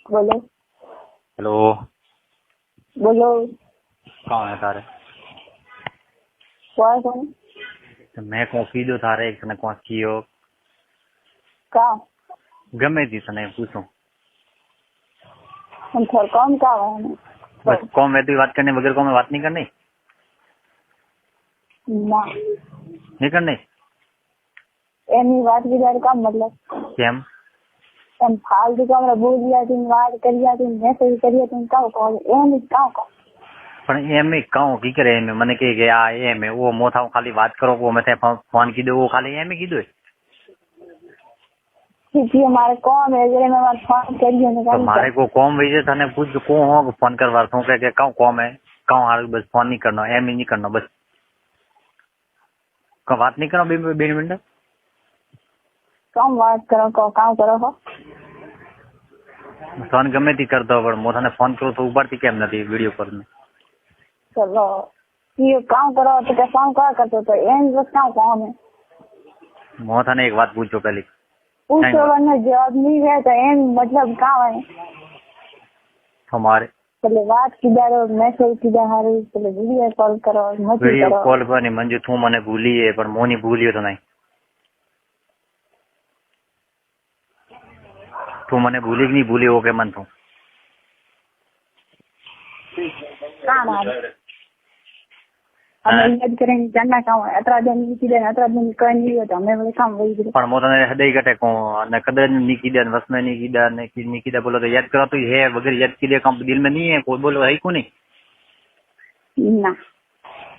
बोलो। हेलो। बोलो। कौन है तारे? कौन? मैं को कीधो तारे एक तने कोण कियो का गमे थी तने पूछूं हम थोड़ा कौन का है बस कौन में तू बात करने बगैर कौन में बात नहीं करनी ना नहीं करनी एनी बात की जाए का मतलब केम हम फालतू का हमरा बोल दिया तुम बात करिया तुम मैसेज करिया तुम का कॉल एनी का पण एम में कहूं की करे में मने के गया एम में वो मोथा खाली बात करो वो मैं फोन की दो वो खाली एम में की दो कि हमारे कौन है जरे मैं फोन करियो ने तो मारे को कॉम वजह थाने पूछ को हो फोन करवा तो के कहूं कॉम है कहूं हाल बस फोन नहीं करना एम नहीं करना बस का बात नहीं करो 2 मिनट कम बात करो को काम करो हो फोन गमे थी करतो पर मोथा ने फोन करो तो ऊपर थी केम नहीं वीडियो कॉल में चलो ये काम करो तो क्या काम करते तो एनी बस काम है मोथा ने एक बात पूछो पहले पूछो वरना जवाब नहीं है तो एम मतलब काम है हमारे पहले बात की जा रहे मैसेज की जा रही पहले वीडियो कॉल करो वीडियो कॉल पर नहीं मंजू तू मने भूली है पर मोनी भूलियो तो नहीं तू मने भूली कि नहीं भूली हो के मन तू काम है हमें याद करेंगे जानना काम है अतरा दिन की दिन कहीं नहीं होता हमें बोले काम वही दे पर मोता ने हदई कटे को ने कदर नहीं की दे बस में नहीं की दे नहीं की दे बोलो तो याद करो तो है वगैरह याद की दे काम दिल में नहीं है कोई बोलो है को नहीं ना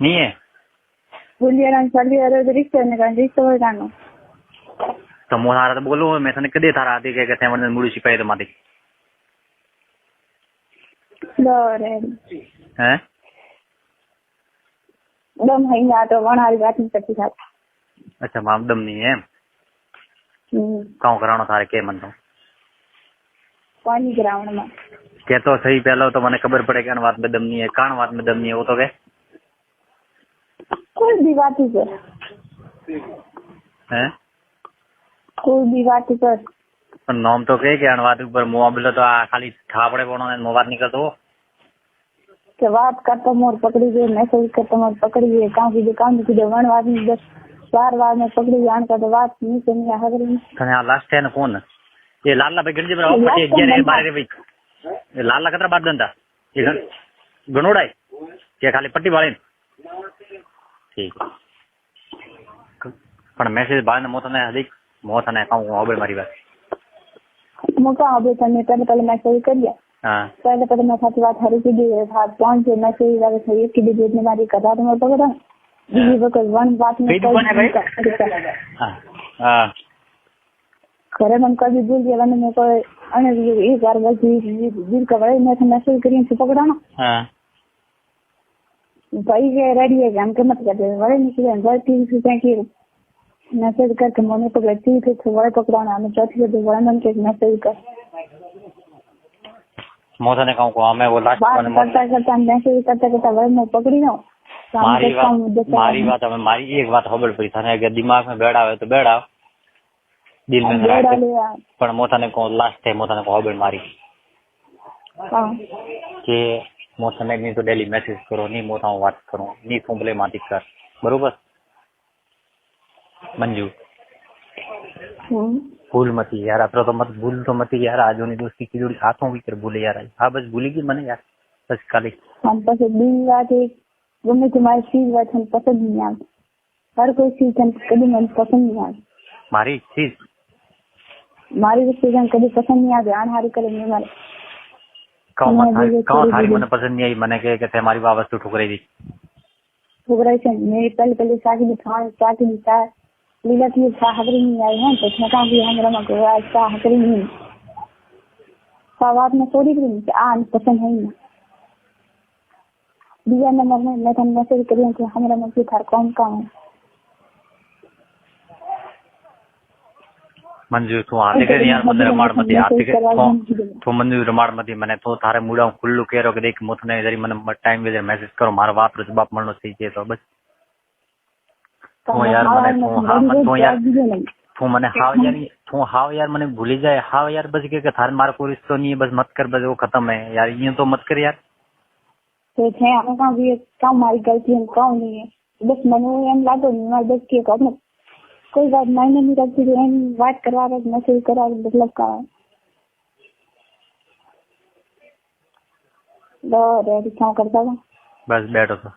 नहीं है बोलिए ना चलिए अरे रिश्ते ने का रिश्ते हो जानो तो मोहारा तो बोलो मैं तने कदे थारा आते के कहते हैं मुड़ी सिपाही तो माती डरे हैं दम है ना तो वनारी बात नहीं करती था अच्छा माम दम नहीं है काऊ करानो थारे के मन तो पानी ग्राउंड में के तो सही पहले तो मने खबर पड़े कि बात में दम नहीं है कान बात में दम नहीं है वो तो के कोई भी बात ही कर हैं कोई भी बात ही कर पर नाम तो के बात ऊपर मोबाइल तो खाली ठापड़े पड़ो ने मोबाइल नहीं करतो के बात करता मोर पकड़ी गई मैसेज करता मोर पकड़ी गई काम की वन बात में 4 बार में पकड़ी जान का तो बात नहीं करनी है हगरी कने लास्ट है ना कौन ये लाला पे गंजी बराबर पटे 11 12 रे भाई ये लाला कतरा बात दंता ये गणोड़ा है के खाली पट्टी वाले ठीक पण मैसेज बाद में मोथा ने अधिक मोथा ने कहूं होबे मारी बात मुका अबे तने पहले मैसेज कर दिया हां पहले मैं साथी बात हरी की दी था 5 से मैसेज लगे थे एक की दी ने मारी कथा तो मैं पकड़ा ये वो कोई वन बात में हां हां करे मन कभी भूल गया मैंने मेरे को अने एक बार बस दिल का बड़े मैं मैसेज करी से पकड़ा ना हां भाई ये रेडी है हम के मत कर दे बड़े निकले अंदर 3 से की मैसेज करके मम्मी को गलती थे तो बड़े पकड़ाना मैं चौथी से बड़ा मन के मैसेज कर मोथा ने कहूं को मैं वो लास्ट बात करता मैसेज करता वही मैं पकड़ी ना मारी बात हमें मारी एक बात खबर पड़ी थाने अगर दिमाग में बैठा है तो बैठा दिल में बैठा पर मोथा ने को लास्ट है मोथा ने को खबर मारी के मोथा ने नहीं तो डेली मैसेज करो नहीं मोथा हूं बात करो नहीं फोन माती कर बरोबर मंजू भूल मती यार अतरो तो मत भूल तो मती यार आज होनी दोस्ती की जोड़ी हाथों भी कर भूले यार हाँ बस भूलेगी मने यार बस खाली हम पसंद नहीं आती गमे तुम्हारी चीज बात हम पसंद नहीं आती हर कोई चीज हम कभी मन पसंद नहीं आती मारी चीज हम कभी पसंद नहीं आती अनहारी करेंगे मारे कौन थारी मने पसंद नहीं आई मने के कहते हमारी बात तो ठुकराई दी ठुकराई से मेरी पहले शादी में था शादी में था लीला की हकरी नहीं आई है तो छका भी हमरा में को ऐसा हकरी नहीं सवाल में थोड़ी भी आन पसंद है ना दिया नंबर में मैं तुम मैसेज करिए कि हमरा में थार कौन काम है मंजू तू आते के यार मत रमाड़ मत आते के तो मंजू रमाड़ मत मने तो थारे मुड़ा खुल्लू केरो के देख मुथ ने जरी मने टाइम वेदर मैसेज करो मारो बाप रे बाप मरनो सही छे तो बस तो यार मने तो हां मत तो यार તું મને हाव यार मैंने भूली जाए हाव यार बस के थार मारा कोई रिश्तो नहीं है बस मत कर बस वो खत्म है यार ये तो मत कर यार तो थे हमें कहाँ भी काम हमारी गलती हम कौन नहीं है बस मनो एम लागो नहीं मार बस के अपने कोई बात मायने नहीं रखती तो एम बात करवा रहे मैसेज करा मतलब का लो रेडी क्या करता था बस बैठो तो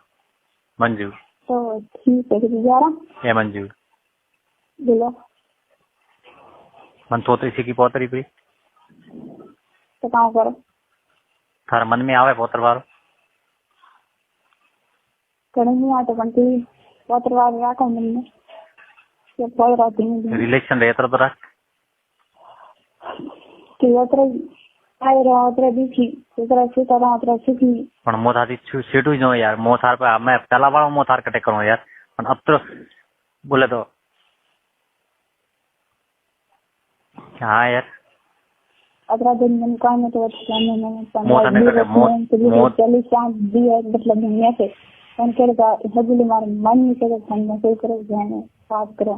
मंजू तो ठीक है जा रहा ये मंजू बोलो मन तो इसी की पोतरी पड़ी तो काम करो थारा मन में आवे पोतर वारो कहीं नहीं आते बनती पोतर वार रखो मन में ये पोल रहती है रिलेशन रहता तो रख कि उतरे आए रहा उतरे बीची उतरे सीता रहा उतरे सीखी पण मोथाथी सीटू जो यार मोथार पे मैं पहला वाला मोथार कटे करूं यार पण अब तो बोले तो हाँ यार अतरा दिन में काम में तो मैंने मोथा ने कटे मोथ 40 साल दिए मतलब दुनिया से कौन करेगा हबुली मार मन में के संग में कोई करो जाने बात करो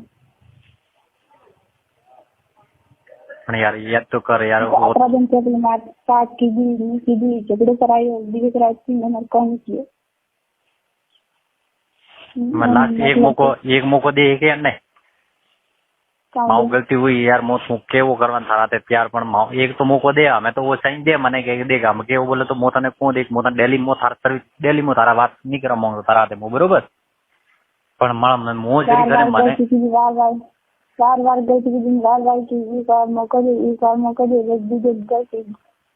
पण यार ये तो कर यार अतरा दिन के लिए मार साथ की दी झगड़े कराई दिए कराई थी मैंने कौन किए मैं लास्ट एक मौको दे के नहीं माँ गलती हुई यार मो तू केवो करवान थारा ते प्यार पण माँ एक तो मौको दे मैं तो वो सही दे मने के देगा हम केवो बोले तो मोता ने को देख मोता डेली मो थार सर्विस डेली मो थारा बात नहीं करा मांगो तारा ते मो बरोबर पण मां मैं मो जरी करे मने बार गलती की दिन बार की एक और मौका दे दीजिए गलती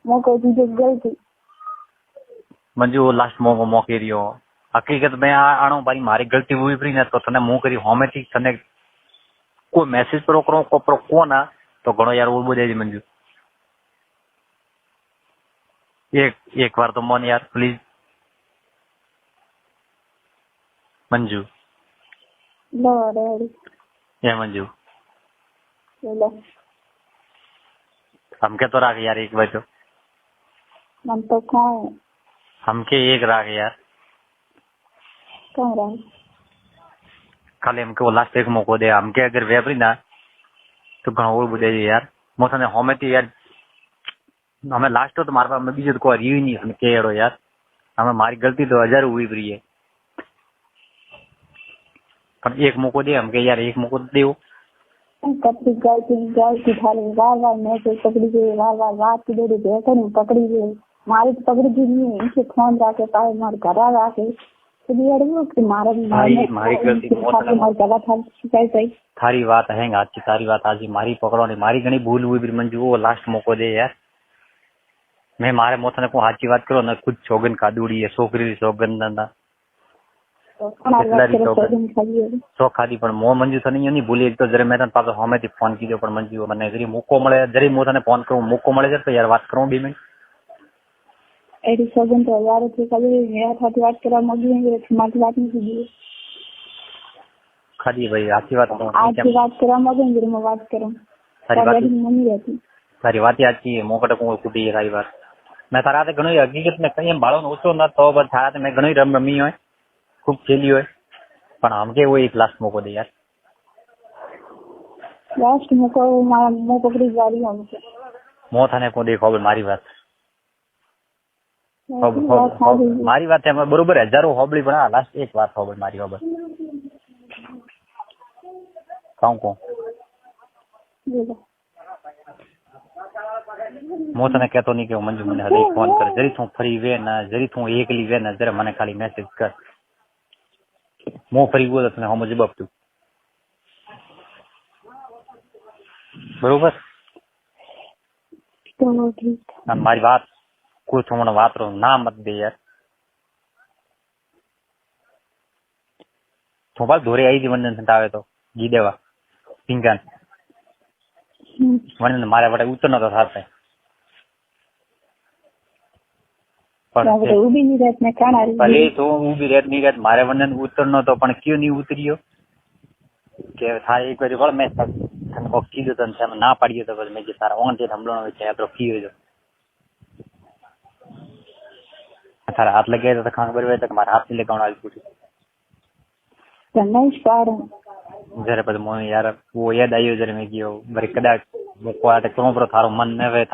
मौका दीजिए गलती मंजू वो लास्ट मौके रियो हकीकत में आणो भाई मारी गलती हुई भी न तो तने मु करी होमे थी तने कोई मैसेज पर करो को ना तो घणो यार वो बुझे मंजू एक बार तो मन यार प्लीज मंजू लो रेडी ये मंजू लो हमके तो राख यार एक बजो मन तो कौन हमके एक राख यार कौन रहा खाली हमके वो लास्ट एक मौको दे हमके अगर वेपरी ना तो घणो और बुझे यार मोथा ने होमे थी यार हमें लास्ट तो मारे पास बीजे को रियो नहीं हमें के एड़ो यार हमें मारी गलती तो 1000 हुई भी है पर एक मौको दे हमके यार एक मौको देओ कपड़ी गलती थाली बार मैं तो पकड़ी गई बार बात की देरी बेहतर नहीं पकड़ी गई मारी तो पकड़ी गई नहीं इनसे फोन जाके पाए मार घरा जाके मारी गलती थारी बात है अच्छी तारी बात आज मारी पकड़ो नहीं मारी घनी भूल हुई भी मंजू वो लास्ट मौको दे यार मैं मारे मोथा ने को हाची बात करो ना कुछ सौगन खादूड़ी है छोकरी सौगन ना सौ खादी पण मो मंजू था नहीं भूली एक तो जरे मैं पास हमें थी फोन कीधो पण मंजू मैंने जरी मौको મળે जरी मोथा ने फोन करूं मौको મળે जाए तो यार बात करूं 2 मिनट एडी सगन तो यार थे खाली मेरा साथ बात करा मगी है तुम्हारी बात नहीं की खाली भाई आखी बात आज की बात करा मगी जरी मैं बात करूं सारी बात मम्मी रहती सारी बात अच्छी है मोकट को कुटी है सारी बात मैं तारा ते घणो हकीकत में कहीं बाळो ओछो ना तो बस थारा ते मैं घणो रमी होय खूब खेली होय पण हमके वो एक लास्ट मौको दे यार लास्ट मौको मैं पकड़ी जा रही हूं मो थाने को देखो मारी बात मारी बात है बरोबर हजारों होबली पण लास्ट एक बात होबल मारी होबल कहूं को मो तने कहतो नहीं कि मंजू मैंने हले फोन कर जरी तू फ्री वे ना जरी तू एकली वे ना जरा मने खाली मैसेज कर मो फ्री गो तने हम जवाब तू बरोबर तो ठीक हमारी बात कोई थोड़ा बात रो ना मत दे यार तो बात धोरे आई थी वंदन संतावे तो गी देवा पिंकन वंदन मारे बड़े उतर न तो साथ में पर उभी नहीं रहत ने कान आ रही भले तो उभी रहत नहीं रहत मारे वंदन उतर न तो पण क्यों नहीं उतरियो के था एक बार बोल मैं तन को कीधो तन से ना पड़ियो तो बस मैं जे तारा ओन जे हमलो न छे तो की हो जो तारा हाथ लगे तो खान बरवे तक मारा हाथ नहीं लगावण आई पूछी तने स्टार जरे પછી મને યાર वो याद આવ્યો જયારે મેં કીધું વળી કદાચ મૂકવા માટે કરું પણ તારો મન ન હોય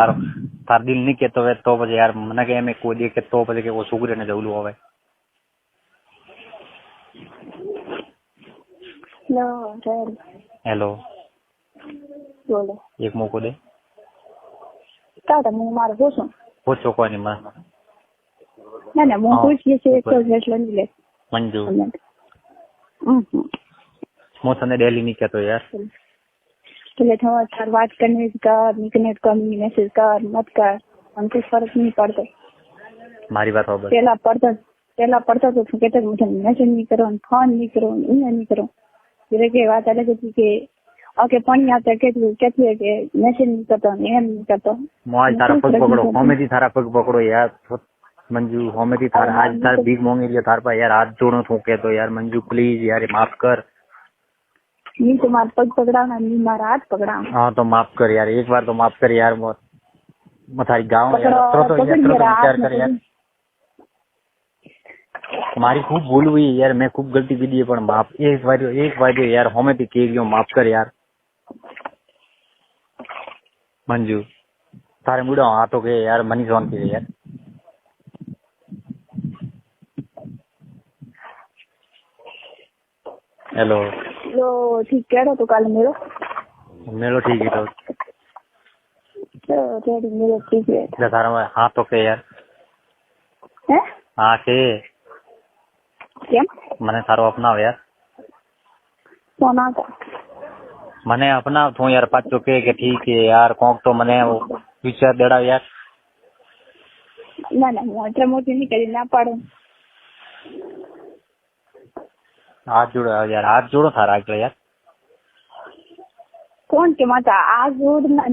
તાર દિલ નહીં કહેતો હોય તો પછી યાર મને કે એમ કોઈ દે કે તો પછી કે છોકરીને જવલું હવે હેલો બોલો એક મોકો દે કાઢો હું મારે પૂછું પૂછો કોઈ નહીં મને ના હું પૂછીએ છીએ એક જ એટલે નહીં લે મંજુ હું તને ડેલી નહીં કહેતો યાર એટલે તમારે વાત करने कर निकनेट करनी मैसेज कर मत कर हमको फर्क नहीं पड़ता મારી વાત સાંભળ पहला पढ़ता तो कहते मुझे मैसेज नहीं करो फोन नहीं करो नहीं करो फिर के बात अलग थी कि ओके पानी आता कहती है कि मैसेज नहीं करता एम नहीं करता મોજ તારા પગ પકડો હોમેથી તારા પગ પકડો યાર મંજુ હોમેથી તારા આજ તાર ભીખ માંગી લ્યો તાર પર યાર હાથ જોડો છું કે તો યાર મંજુ પ્લીઝ યાર માફ કર नहीं तुम्हारा पग पकड़ाना नहीं मारा हाथ पकड़ाना हाँ तो माफ कर यार एक बार तो माफ कर यार थारी गाँव तो विचार कर यार मारी खूब भूल हुई यार मैं खूब गलती की दी पर माफ एक बार यार हमें भी कह लियो माफ कर यार मंजू तारे मुड़ा हाथों के यार मनी सोन के यार हेलो लो ठीक कह रहा तो कल मेलो ठीक है तो रेडी मेलो ठीक है तारा हाथों के यार हैं हाँ के કેમ મને તારો અપનાવ યાર ફોન આવતો મને અપનાવ તું યાર પાછો કે ઠીક છે યાર કોક તો મને વિચાર દેડાવ યાર ના હું એટલે મોટી નહીં કરી ના પાડું હાથ જોડો યાર હાથ જોડો તારા આગળ યાર કોણ કે માતા આ જોડ ના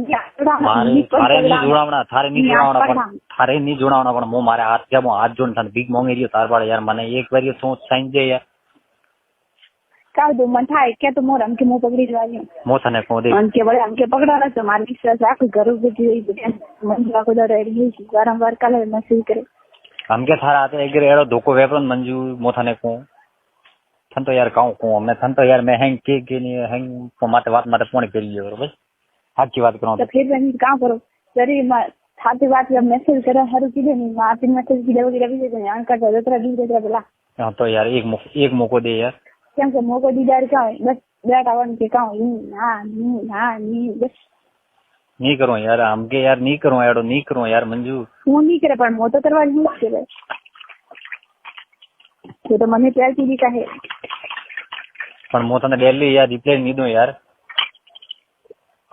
થારે નહીં જોડાવણા પણ હું મારે હાથ કેમ હાથ જોડ તને ભીખ માંગી રહ્યો તાર વાળા યાર મને એક વાર શું સાઈન દે યાર કાઢ દો મને થાય કે તો મોર અમકે હું પકડી જવાની હું તને કહું દે અમકે વળે અમકે પકડાના તો મારી વિશ્વાસ આખું ઘર ઉભી થઈ મને આખો દર રહી છે વારંવાર કાલે મેસેજ કરે અમકે તારા હાથે એક એડો ધોકો વેપરો મંજુ હું તને કહું થન તો યાર કહું અમે થન તો યાર મેં હેંગ કે નહીં હેંગ માટે વાત માટે પોણી કરી લ્યો બરોબર સાચી વાત કરું તો ફિર મેં કામ કરો શરીર માં સાચી વાત મેસેજ કરે સારું કીધું નહીં માં આપી મેસેજ કીધે વગેરે બીજે તો જાણ કરતા જતરા બીજે જતરા પેલા હા તો યાર એક મોકો દે યાર કેમ કે મોકો દીદાર કાં બસ બેઠા वन के કાં હા નહીં બસ नहीं करो यार हमके यार नहीं करो यार नहीं करो यार मंजू હું નહીં કરે પણ મોટો કરવા જ નહીં કરે तो મને प्यार की भी कहे પણ હું તને ડેલી યાર રિપ્લાય નહીં દઉં યાર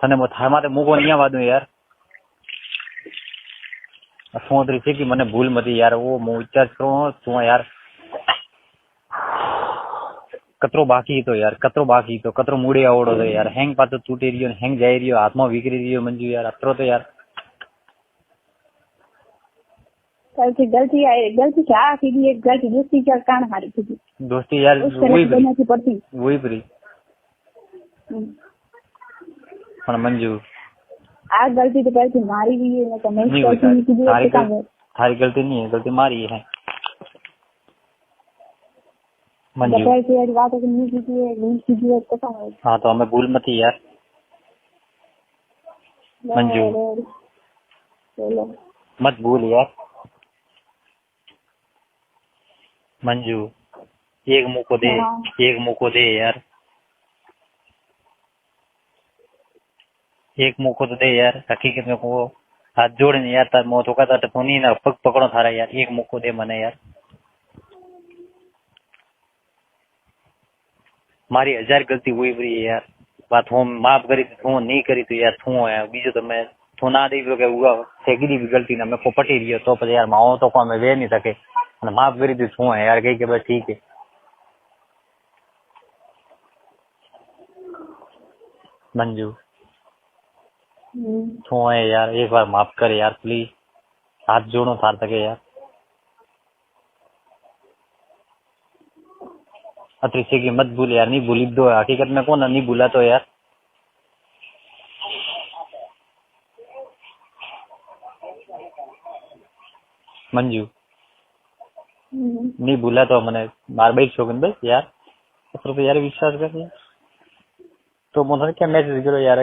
તને થાર માટે મૂકો નહીં આવવા દઉં યાર સોતરી છે કે મને ભૂલ મતી યાર ઓ હું વિચાર કરું તું યાર કતરો બાકી તો યાર કતરો મૂડી આવડો છે યાર હેંગ પાછો તૂટી રહ્યો હેંગ જાય રહ્યો હાથમાં વિકરી રહ્યો મંજુ યાર અતરો તો યાર गलती क्या की एक गलती दोस्ती क्या कारण हारी थी दोस्ती यार वही पड़ती वही परी પણ મંજુ આ ગલતી તો પહેલી મારી भी है तो मैं थारी गलती नहीं है गलती मारी है मंजू बात नहीं कीजिए पता है हाँ तो हमें भूल मत यार मंजू मत भूल यार मंजू एक मौको दे यार एक मौको तो दे यार हकीकत में को हाथ जोड़े यार तार मौत होगा तो नहीं ना पग पकड़ो थारा यार एक मौको दे मने यार मारी 1000 गलती हुई बरी यार बात हम माफ करी तो नहीं करी तो यार थू है बीजो तो मैं थू ना दी के हुआ सेगी भी गलती ना मैं को पटी रियो तो पर यार माओ तो को मैं वे नहीं सके माफ करी दी थू है यार कही के बस ठीक है मंजू थू है यार एक बार माफ कर यार प्लीज हाथ जोड़ो थार तके यार अतरी से की मत भूल यार नहीं भूली दो हकीकत में कौन नहीं भूला तो यार मंजू नहीं भूला तो मैंने बार बार शोकन बस यार तो यार विश्वास कर यार तो મને क्या मैसेज करो यार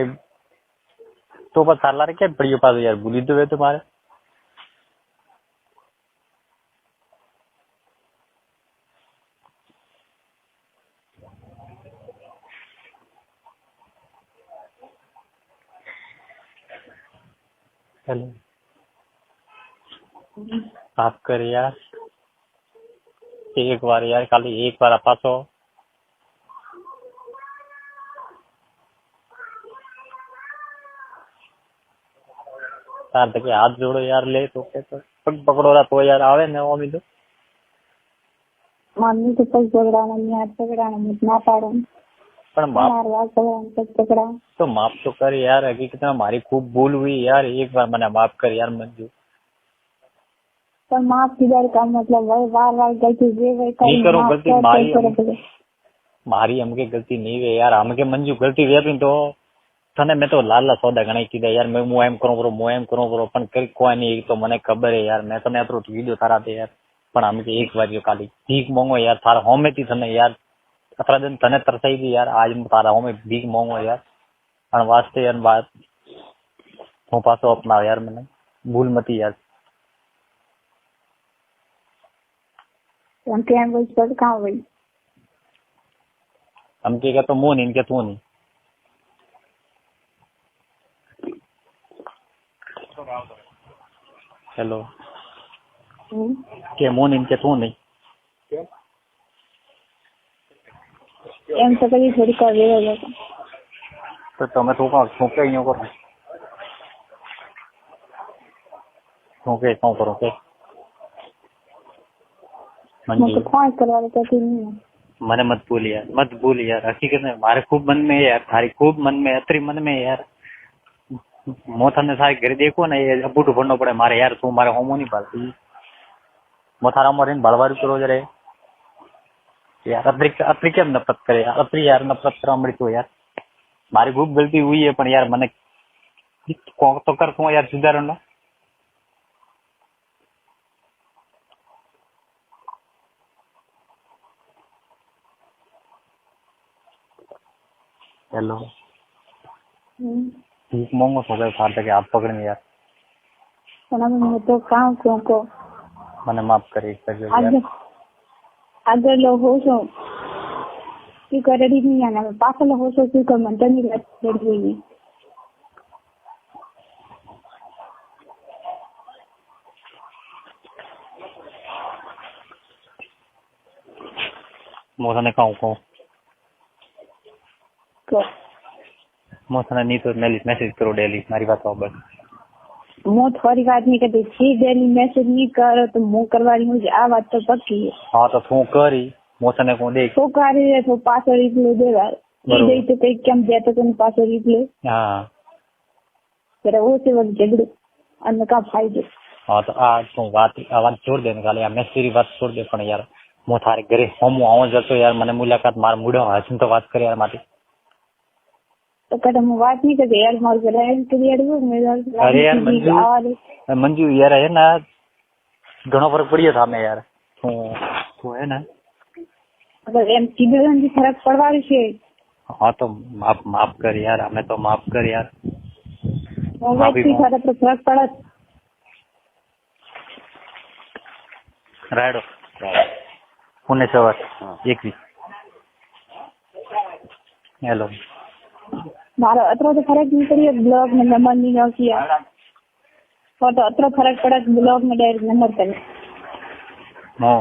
तो बस साला रे क्या पड़ियो पास यार भूली तो वे तुम्हारे हेलो आप कर यार एक बार यार खाली एक बार पासो तार तक हाथ जोड़ो यार ले तो के तो पग पकड़ो रहा तो यार आवे ने वो भी तो मम्मी तो पग पकड़ाना नहीं हाथ पकड़ाना मत ना पाड़ो पर माफ यार बात पकड़ाना पग पकड़ा तो माफ तो कर यार हकीकत में हमारी खूब भूल हुई यार एक बार मैंने माफ कर यार मंजू पर माफ किधर का मतलब वही बार बार गलती जे वही नहीं करी करो माफ गलती कर मारी हमके गलती नहीं वे यार हमके मंजू गलती वे तो तने मैं तो लाला सौदा गणाई कीधा यार मैं હું એમ કરું પણ કઈ કોઈ નહીં તો મને ખબર હે યાર મેં તને અતરો કીધું તારા તે યાર પણ આમ કે એક વાર ખાલી ભીખ માંગો યાર તારા હોમેથી તને યાર અતરા દિન તને તરસાઈ દી યાર આજ હું તારા હોમે ભીખ માંગો યાર પણ વાસ્તે યાર વાત હું પાછો અપનાવ યાર મને ભૂલ મતી યાર हम क्या बोल पर कहां वही हम के तो मुंह नहीं इनके तू नहीं हेलो के मुंह इनके तू नहीं एम तो कभी थोड़ी कर दे रहा तो તમે તું કાં શું કઈ ન કરો શું કે શું કરો કે मुझे फोन करवा देता नहीं મને મત ભૂલ યાર હકીકત में મારે खूब मन में है यार थारी खूब मन में अतरी मन में है यार मोथाने सारे घर देखो ना ये बूढ़ भरनो पड़े मारे यार तू मारे होमो नहीं पालती मोथारा मरीन बड़वारी करो जरे यार अतरी क्या नफरत करे यार अतरी यार नफरत करा मड़ी तो यार मारी खूब गलती हुई है पण यार मने तो कर तू यार सुधारण ना हेलो भीख मांगो तो गए साथ के आप पकड़ने यार मैं तो काम क्यों को मैंने माफ करे अगर लोग हो सो क्यों कर रही नहीं आना मैं पास हो सो क्यों कर मन तो नहीं लग हुई मोथाने कहूँ को मोथाने नहीं तो मैसेज करो डेली मारी बात हो बस मैं थोड़ी बात नहीं करती छी डेली मैसेज नहीं करो तो मुंह करवा रही मुझे आ बात तो पक्की है हाँ तो तू करी मोथाने को देख तो कर रही तो पासवर्ड रिप्ले दे यार ये दे तो कई कम देता तो पासवर्ड रिप्ले हाँ तेरा वो से वो झगड़ो अन्य का फायदे हाँ तो आज तू बात छोड़ दे निकाले मैं तेरी बात छोड़ दे पण यार मैं थारे घरे हम आऊं जतो यार मैंने मुलाकात मार मुड़ो हसन तो बात करे यार माटी तो कद हम बात नहीं करते यार मार कर रहे हैं क्लियर वो मेरा अरे यार मंजू यार है ना घणो फर्क पड़ियो था मैं यार तो है ना अगर एम सीधे की फर्क पड़वा रही है हाँ तो माफ कर यार हमें तो माफ कर यार मोबाइल की सारा तो फर्क पड़ा राइडो पुणे सवार 21 हेलो मारो अतरो तो फर्क नहीं पड़ियो ब्लॉग में नंबर नहीं लो किया और तो अतरो फर्क पड़ा ब्लॉग में डायरेक्ट नंबर करे नो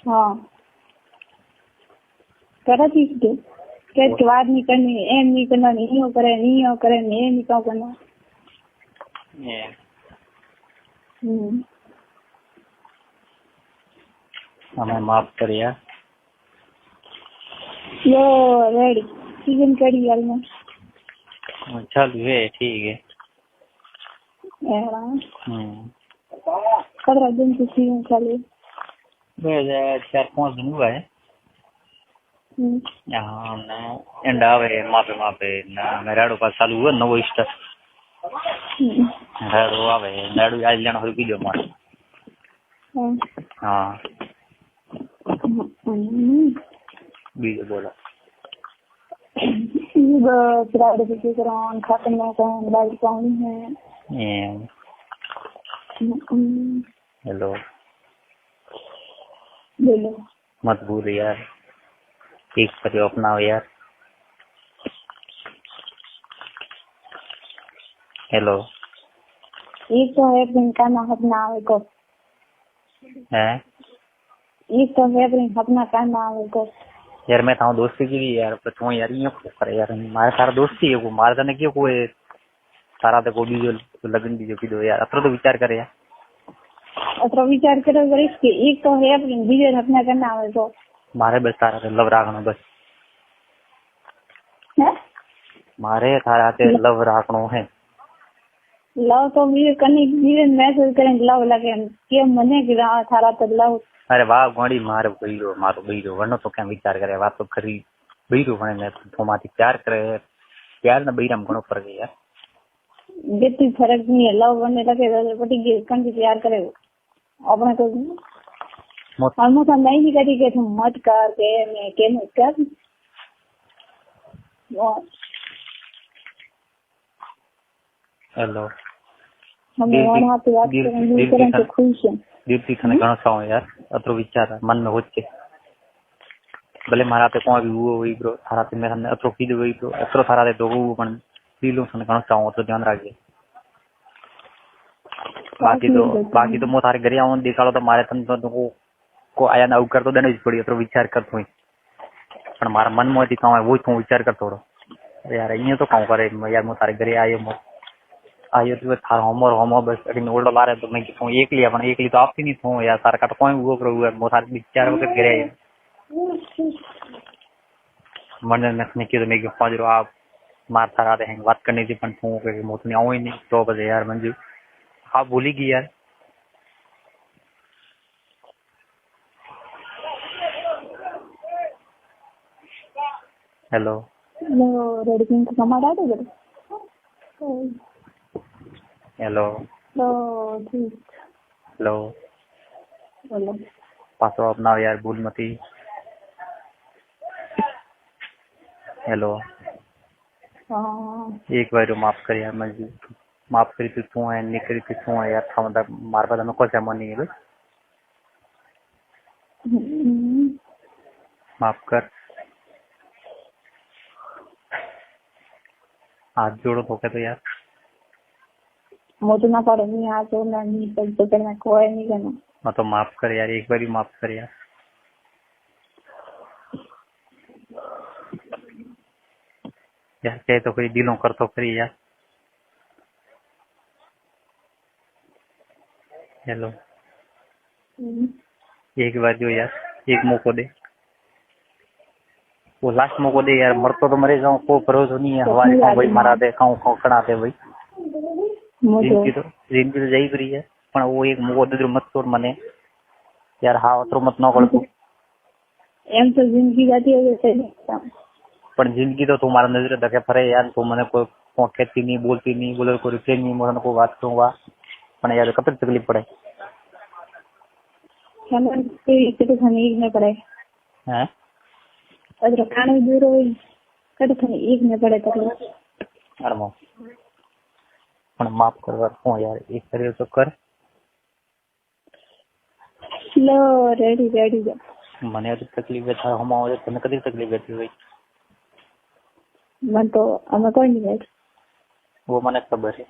हाँ करा चीज के बात नहीं करनी एम नहीं करना नहीं हो करे नहीं क्यों करना हमें माफ कर यार यो रेडी चिकन करी यार में चल वे ठीक है कदरा दिन से चिकन खा ले 4-5 दिन हुआ है यहाँ ना एंडा वे मापे ना मेराडो पास चालू हुआ नवो स्टार मेराडो आवे मेराडो आज लेना हो कीधो मारे हाँ बीजो बोला फ्राइडे से करान खाते में कौन बाइक पानी है। हेलो बोलो मत भूल यार, ठीक पर अपनाओ यार। हेलो एक तो है प्रियंका ना अपना आवे को है, एक तो है प्रियंका अपना करना आवे को यार मैं थाऊ दोस्ती की यार, पर तू यार ये करे यार, मारे सारा दोस्ती है को मारे तने क्यों कोई सारा तो गोभी जो लगन दी जो की दो यार, अत्र तो विचार करे यार, अत्र विचार करो वरिष्ठ के एक तो है प्रियंका बीजे अपना करना आवे को मारे बस तारा से लव राखनो बस है, मारे थारा से लव राखनो है। लव तो बीजे कनी बीजे मैसेज करें लव लगे के मने की थारा तो लव। अरे वाह गोड़ी मारे बईरो मारो बईरो वरनो तो क्या विचार करे, बात तो खरी बईरो भने मैं तो माथी प्यार करे, प्यार ना बईराम घणो फर्क है यार, जितनी फर्क नहीं है लव बनने लगे बटी के कंटी प्यार करे अपने को हम तो नहीं भी करी के तुम मत कर के मैं के मत कर हेलो हम वहां पे बात करें तो खुश है दीप्ति थने घणो साव यार, अतरो विचार मन में होचे भले मारा ते कोई भी हुओ हुई ब्रो थारा ते मेरा अतरो कीदो हुई ब्रो अतरो थारा ते दोगो पण फीलो थने घणो साव तो ध्यान रखजे। बाकी तो मो थारे घरे आवन देखाड़ो तो मारे तन तो को आया ना कर तो देने पड़ी, अतरो विचार करतो ही पण मारा मन में दिखाव है वो तो विचार करतो रो यार, ये तो काऊ करे यार, मो थारे घरे आयो तो थारा होमो बस अभी ओल्डो लारे तो मैं कहूं एक लिया पण एक ली तो आपसी नहीं थो यार, सारा का तो कोई हुओ करो हुआ मो थारे विचार वगैरह घरे आयो मन में क्यों तो मैं क्यों पाजरो आप मार थारा दे हैं बात करनी थी पण थो के मो तो आऊं ही नहीं तो बजे यार मंजू आप भूली गई यार। हेलो रेडी पिंक को कमा डाल दे हेलो तो ठीक हेलो बोलो पासो अपना यार भूल मती। हेलो हाँ एक बार माफ कर यार मंजू, माफ करी तू है नहीं करी तू है यार, था मतलब मार पास में कोई मन नहीं है, माफ कर हाथ जोड़ो तो क्या तो यार, मुझे ना पड़े नहीं आज तो नहीं तो करना कोई नहीं करना मैं तो माफ कर यार, एक बार ही माफ कर यार, यार चाहे तो कोई दिलों कर तो करी यार। हेलो एक बार जो यार एक मौको दे, वो लास्ट मौको दे यार, मरतो तो मरे जाऊं कोई भरोसा नहीं है, हमारे खाओ भाई मरा दे खाओ कड़ाते भाई, जिंदगी तो जाई रही है पण वो एक मौको दे मत तोड़ मने यार, हाँ अतरो मत न कर एम तो जिंदगी जाती है वैसे पण जिंदगी तो तुम्हारा नजर धके फरे यार, तू मने कोई कहती नहीं बोलती नहीं बोले कोई रिप्लाई नहीं मोहन को बात कहूँगा पण यार कब तक तकलीफ पड़े तो खाने में पड़े हैं, अगर खाने दूर हो कट खाने एक में पड़े तकलीफ अरे पण माफ कर यार, एक करे तो कर लो रेडी रेडी जा मने तो तकलीफ है था हम और तने कदी तकलीफ रहती हुई मन तो हमें कोई नहीं है वो मने खबर है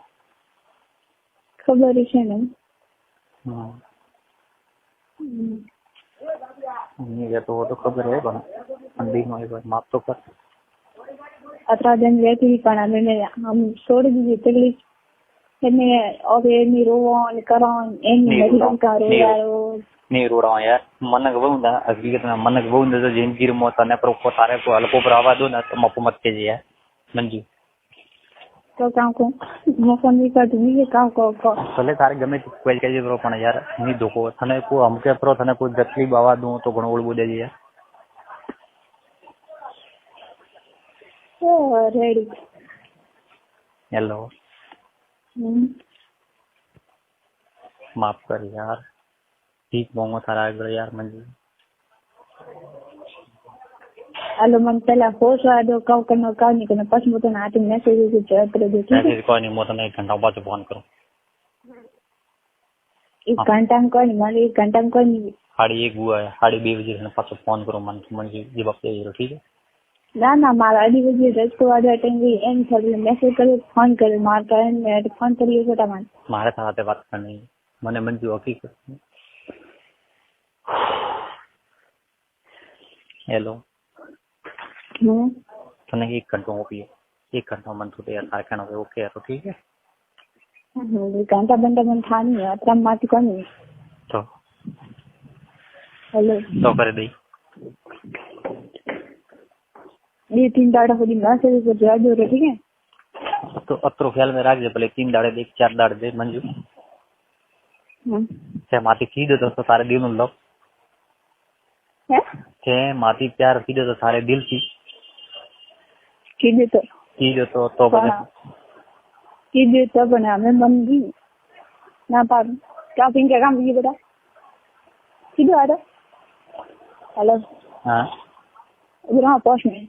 नहीं ये तो वो तो खबर है पण अंधी नो एक बार माफ तो कर अतरा दिन रहती पण मैंने हम छोड़ दी तकलीफ ने अब एनी रोवन करन एनी मरी का रोयारो नहीं रो रहा हूँ यार, मन बहुंद हकीकत में मन बहुंद तो जिंदगी मो तने पर को सारे को हल्को पर आवा दो ना तो मपो मत के यार मंजू तो काम को मौका नहीं कर दूंगी ये काम को भले सारे गमे कोई के जो पण यार नहीं धोको थने को हमके प्रो थने कोई तकलीफ आवा दूं तो घणो ओळबो दे यार। ओ रेडी हेलो माफ कर यार, ठीक बोंगो थारा यार मंजू हेलो मन पहला होश आ दो कब करना कब नहीं करना पस मुझे ना आते मैसेज कर दो ठीक है मैसेज कोई नहीं मोतने 1 घंटा बाद फोन करूं 1 घंटा में कोई नहीं माले 1 घंटा में कोई नहीं 1:30 हुआ है 2:30 बजे से पास फोन करो मन जी जवाब दे रहो ठीक है ना ना मारा 2:30 बजे रज को आ जाते हैं एम सब मैसेज करो फोन करो मार का मैं फोन करिए छोटा मान मारे साथ बात करनी मने मंजू हकीकत हेलो तने 1 घंटा हो पिए 1 घंटा मन तो यार सारे कहना ओके तो ठीक है घंटा बंदा मन था नहीं अतरा माती को नहीं तो हेलो तो करे दई ये 3 दाड़ा हो दी मैसेज को जवाब दो ठीक है तो अतरो ख्याल में राख दे भले 3 दाड़े दे 4 दाड़े दे मंजू से माती की दे तो सारे दिल में लो है से माती प्यार की दे तो सारे दिल की दे तो बने की दे तो बने हमें मन भी ना पा क्या पिन क्या काम ये बेटा किधर आ रहा हेलो हां उधर हां पहुंच में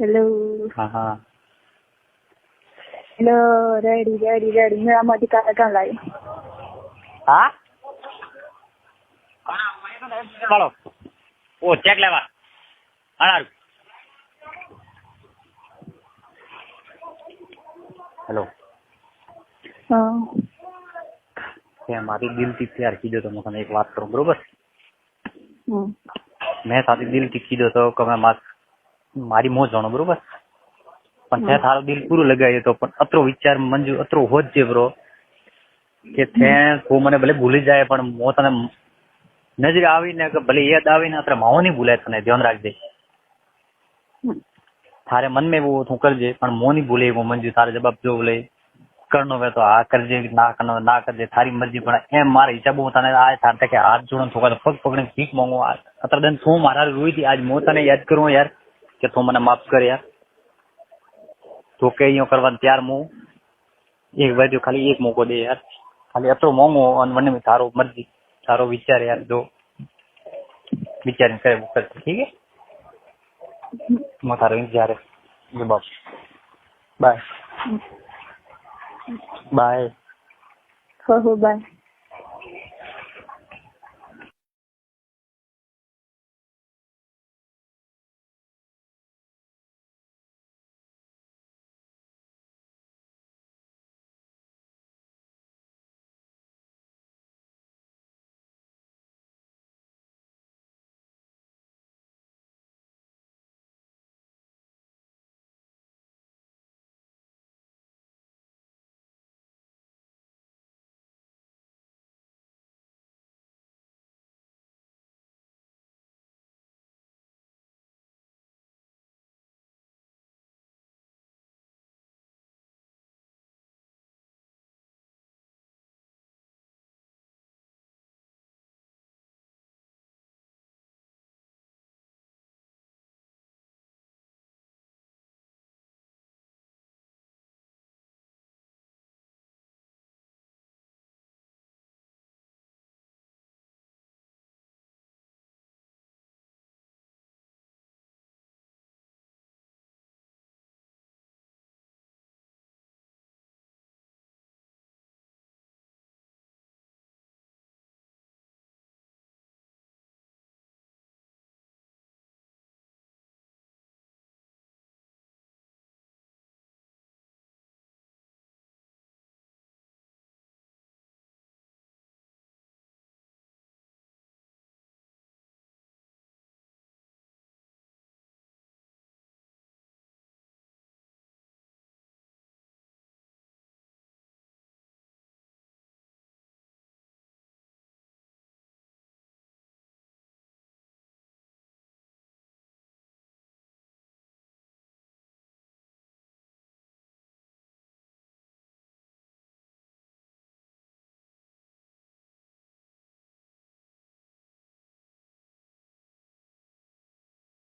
हेलो हां हेलो रेडी मेरा मोदी का कहाँ लाई हां चलो ओ चेक लेवा आनार हेलो हां કે મારી દિલથી પ્યાર કીધો તો મને એક વાત કરું બરોબર મેં તારી દિલથી કીધો તો કે મેં મારી મોજ જાણો બરોબર પણ તે તારું દિલ પૂરું લગાવ્યું તો પણ અતરો વિચાર મંજુ અતરો હોત છે બ્રો કે તે તું મને ભલે ભૂલી જાય પણ હું તને નજરે આવીને કે ભલે યાદ આવીને અતરે માવો નહીં ભૂલાય તને ધ્યાન રાખજે તારે મન में वो तू करजे પણ મો નહીં ભૂલે वो મંજુ તારે જવાબ જો બોલે करनो वे तो आ करजे ना करनो ना करजे थारी मर्जी पण एम मारे हिसाब हूँ तने आज थार के हाथ जोड़न थोड़ा पग पकड़े भीख मांगो अतर दिन तू मारा रोई थी आज मो तने याद करूँ यार कि तू मने माफ कर यार तो के यो करवा त्यार मु एक बार जो खाली एक मौको दे यार खाली अतो मांगो और मन में थारो मर्जी थारो विचार यार जो विचार करे वो कर ठीक है मैं थारो इंतजार है बाप बाय बाय हो बाय